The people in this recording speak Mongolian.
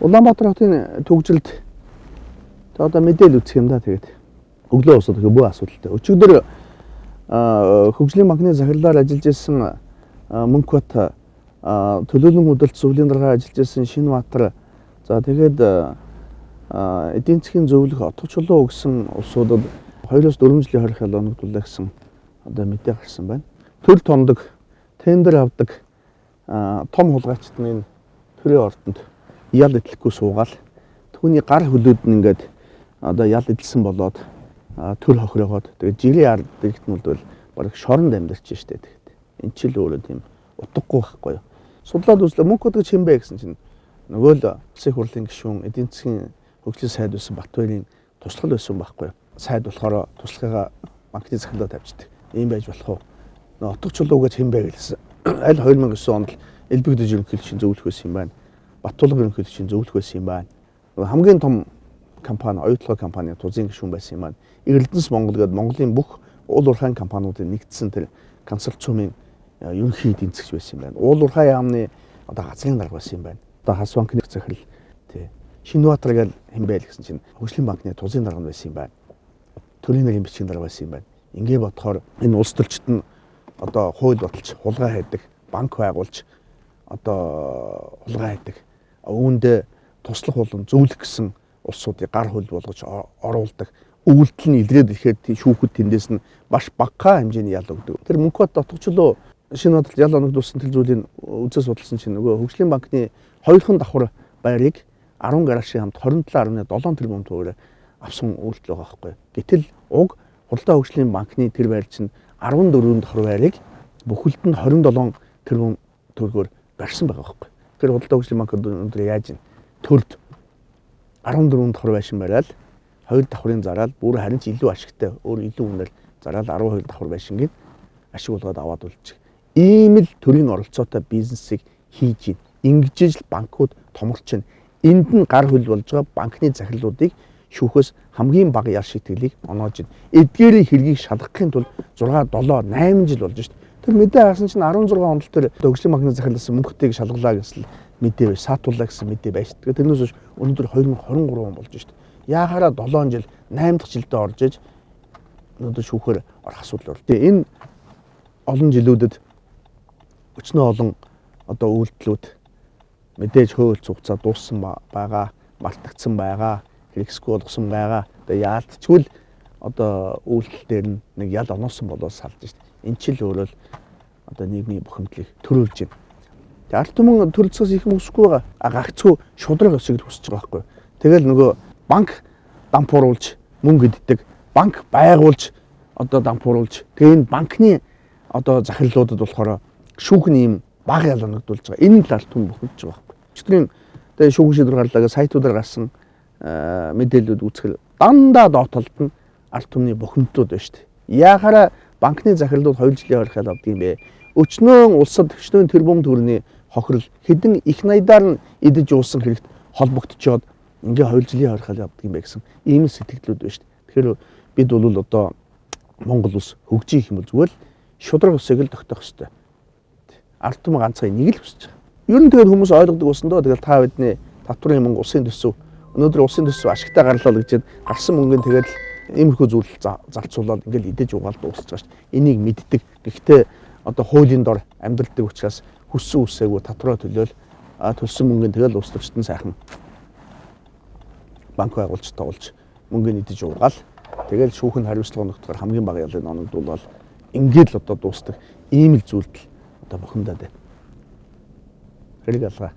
Улаанбаатар хотын төгжилд одоо мэдээлэл үсэх юм да. Тэгээд өглөө усад бүх асуудалтай. Өчигдөр хөгжлийн банкны захирлаар ажиллаж исэн Мөнхбат төлөөлөн хөдөлт зөвлөлийн дарга ажиллаж исэн Шинбаатар за тэгээд эдийн засгийн зөвлөх отго чулуу гэсэн улсуудад 2-4 жилийн хорих ялгаанаглуулаа гэсэн одоо мэдээ гарсан байна. Төр томдог, тендер авдаг том хулгайчдын төрийн ордонд ял идэхгүй суугаал түүний гар хөлөөд нь ингээд одоо ял идэлсэн болоод төр хохирогоод тэгээд жирийн ард дэгтмэлдвэл бараг шоронд амьдарч штэ тэгээд эн чинь л өөрөө тийм утгагүй байхгүй юу. Судлаад үзлээ Мөнхбат гэж хэм бэ гэсэн чинь нөгөө л улсын хурлын гишүүн эдийн засгийн хөгжлийн сайд байсан Батбаярын туслах байсан байхгүй юу. Сайд болохоор туслахыгаа банкны захирлаа тавьчихдаг. Ийм байж болох уу? Нөгөө отго чулуу гэж хэм бэ гэсэн. Аль 2009 онд элбэгдэж ерөнхийлөгчийн зөвлөх байсан юм байна. Баттулга ерөнхийлөгчийн зөвлөх байсан юм байна. Нөгөө хамгийн том компани, оюутлогын компани тузын гишүүн байсан юм байна. Эрдэнэс Монгол гэдэг Монголын бүх уул уурхайн компаниудын нэгдсэн тэр консорциумын ерөнхий эдийн засгч байсан юм байна. Уул уурхай яамны одоо газрын дарга байсан юм байна. Одоо Хас банкны захирал тий Шинбаатар гэж хэмбэл гэсэн чинь хөгжлийн банкны тузын дарга байсан юм байна. Төрийн нэрийн бичгийн дарга байсан юм байна. Ингээ бодохоор энэ улс төрчид нь одоо хууль баталж хулгай хайдаг, банк байгуулж одоо хулгай хайдаг. Үүндээ туслах болон зөвлөх гэсэн улсуудыг гар хөл болгож оруулдаг. Өвөлтөл нь илрээд ирэхэд шүүхэд тэндээс нь маш бага хэмжээний ял өгдөг. Тэр Мөнхбат отго чулуу Шинбаатарт ял оногдуулсан тэл зүйлийн үзэл судалсан чинь нөгөө хөгжлийн банкны 2хан давхар байрыг 10 гаражийн хамт 27.7 тэрбум төгрөгөөр авсан үйлдэл байгаа байхгүй. Гэтэл уг худалдаа хөгжлийн банкны тэр байр чинь 14 давхар байрыг бүхэлд нь 27 тэрбум төгрөгөөр барьсан байгаа байхгүй. Тэр худалдаа хөгжлийн банк өнөөдөр яаж ийн төрд 14 давхар байшин бариад 2 давхрын зараад бүр харин ч илүү ашигтай өөр илүү үнээр зараад 12 давхар байшингийн ашиг болгоод аваад үлчих. Ийм л төрийн оролцоотой бизнесийг хийж ийн. Ингэж л банкуд томорч байна. Энд нь гар хөл болж байгаа банкны захирлуудыг шүүхээс хамгийн бага ял шийтгэлийг оноож байна. Эдгээрийн хэргийг шалгахын тулд 6, 7, 8 жил болж шít. Тэр мэдээ харсан чинь 16 онд тэр хөгжлийн банкны захирлаас мөнхтийг шалгалаа гэсэн мэдээ бай, саатуулаа гэсэн мэдээ байж шít. Тэрнээс хойш өнөөдөр 2023 он болж шít. Яахаараа 7 жил 8 дахь жилдээ орж иж өнөөдөр шүүхээр орох асуудал байна. Энэ олон жилүүдэд өчнөө олон одоо үйлдэлүүд мэдээж хөөлц хугацаа дууссан байгаа, мартагдсан байгаа, хэрэгсгүй болгосон байгаа. Одоо яалтчгүй л одоо үйлдэл дээр нэг ял оноосон болоод салж шít. Энэ ч л өөрөө л одоо нийгмийн бухимдлыг төрүүлж байна. Тэгээ ард түмэн төрөлцөөс их өсөхгүй байгаа. Гагцгүй шудраг өсөж хүсэж байгаа байхгүй. Тэгэл нөгөө банк дампууруулж мөнгө иддэг, банк байгуулж одоо дампууруулж тэгээ энэ банкны одоо захирлуудад болохоор шүүхний юм бага ял оногдуулж байгаа. Энэ л ард түмэн бухимдж байгаа байхгүй. Өчигдрийн тэгээ шүүхэн шийдвэр гарлаа сайтуудаар гарсан мэдээлэлүүд үзэхэл дандаа доотолд нь ард түмний бухимдлууд байна шүү дээ. Яахаараа банкны захирлууд 2 жилийн хорих ял авдаг юм бэ? Өчнөө улсад өчнөө тэрбум төгрөгийн хохирол хэдэн их найдаар нь идэж уусан хэрэгт холбогдчиход ингээ 2 жилийн хорих ял авдаг юм бэ гэсэн ийм сэтгэлдлүүд байна шүү дээ. Тэгэхээр бид бол одоо Монгол улс хөгжих юм бол зүгээр л шудраг усыг л тогтоох ёстой. Ард түмэн ганцхан нэг л хүсэж байгаа. Ер нь тэгээд хүмүүс ойлгодог болсон доо тэгэл та бидний татврын мөнгө улсын төсөв өнөөдөр улсын төсөв ашигтай гарлаа л гэж гарсан мөнгөнд тэгээд иймэрхүү зүйл зарцуулаад ингээл идэж угаал дуусч байгаа шүү дээ. Энийг мэддэг. Гэхдээ одоо хуулийн дор амьдралдаг учраас хүссэн үсээгүй татвараа төлөөл төлсөн мөнгөнд тэгэл улс төрчдөн сайхан банк байгуулж тоглож мөнгөний идэж угаал тэгэл шүүхэн хариуцлага оногдохоор хамгийн бага ялыг оногдуулаад ингээд л одоо дуустдаг ийм л зүйлдэл одоо бухимдаад байна. Хэрэг алгаа.